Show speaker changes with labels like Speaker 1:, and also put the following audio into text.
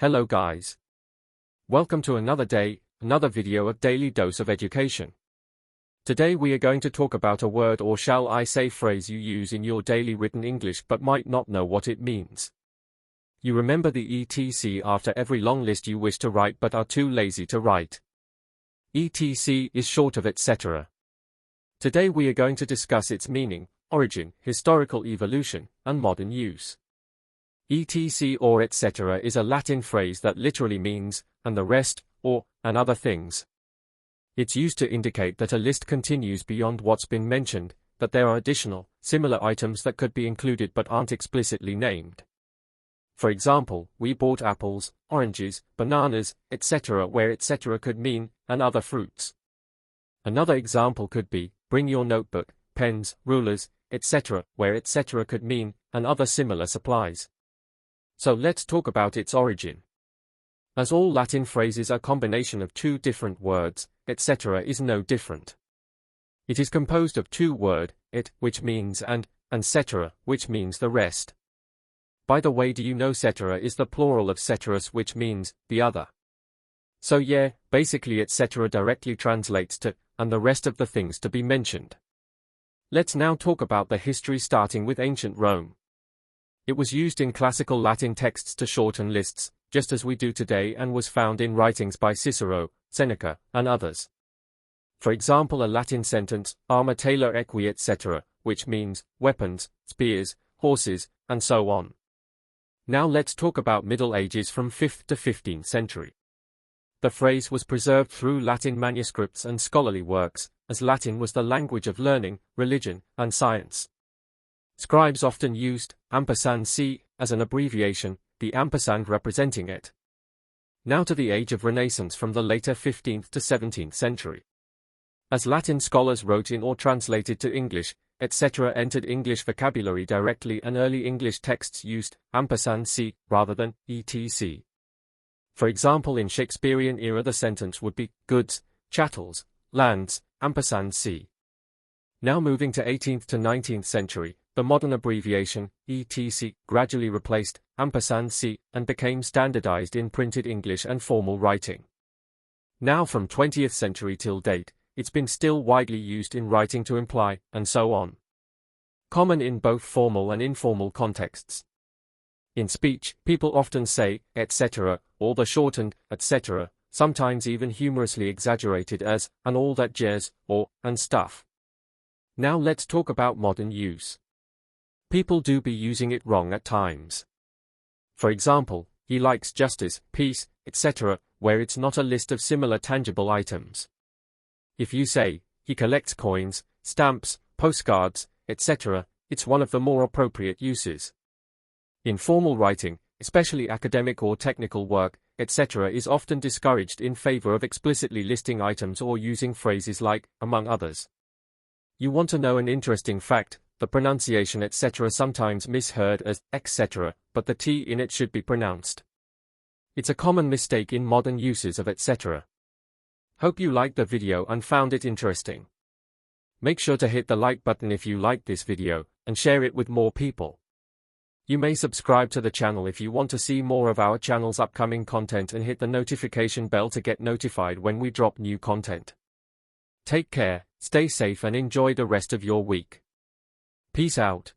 Speaker 1: Hello guys. Welcome to another day, another video of Daily Dose of Education. Today we are going to talk about a word, or shall I say phrase, you use in your daily written English but might not know what it means. You remember the ETC after every long list you wish to write but are too lazy to write. ETC is short of etc. Today we are going to discuss its meaning, origin, historical evolution, and modern use. ETC or etc. is a Latin phrase that literally means, and the rest, or, and other things. It's used to indicate that a list continues beyond what's been mentioned, that there are additional, similar items that could be included but aren't explicitly named. For example, we bought apples, oranges, bananas, etc., where etc. could mean, and other fruits. Another example could be, bring your notebook, pens, rulers, etc., where etc. could mean, and other similar supplies. So let's talk about its origin. As all Latin phrases are a combination of two different words, etc. is no different. It is composed of two words, it, which means and cetera, which means the rest. By the way, do you know cetera is the plural of ceteris, which means the other? So yeah, basically etc. directly translates to, and the rest of the things to be mentioned. Let's now talk about the history, starting with ancient Rome. It was used in classical Latin texts to shorten lists, just as we do today, and was found in writings by Cicero, Seneca, and others. For example, a Latin sentence, arma tailor equi etc., which means weapons, spears, horses, and so on. Now let's talk about Middle Ages from 5th to 15th century. The phrase was preserved through Latin manuscripts and scholarly works, as Latin was the language of learning, religion, and science. Scribes often used &c as an abbreviation, the ampersand representing it. Now to the age of Renaissance from the later 15th to 17th century. As Latin scholars wrote in or translated to English, etc. entered English vocabulary directly, and early English texts used &c rather than etc. For example, in Shakespearean era the sentence would be goods, chattels, lands, &c. Now moving to 18th to 19th century, the modern abbreviation, etc., gradually replaced &c and became standardized in printed English and formal writing. Now from 20th century till date, it's been still widely used in writing to imply, and so on. Common in both formal and informal contexts. In speech, people often say, etc., or the shortened, etc., sometimes even humorously exaggerated as, and all that jazz, or, and stuff. Now let's talk about modern use. People do be using it wrong at times. For example, he likes justice, peace, etc., where it's not a list of similar tangible items. If you say, he collects coins, stamps, postcards, etc., it's one of the more appropriate uses. In formal writing, especially academic or technical work, etc. is often discouraged in favor of explicitly listing items or using phrases like, among others. You want to know an interesting fact? The pronunciation etc. sometimes misheard as etc., but the T in it should be pronounced. It's a common mistake in modern uses of etc. Hope you liked the video and found it interesting. Make sure to hit the like button if you liked this video, and share it with more people. You may subscribe to the channel if you want to see more of our channel's upcoming content, and hit the notification bell to get notified when we drop new content. Take care, stay safe, and enjoy the rest of your week. Peace out.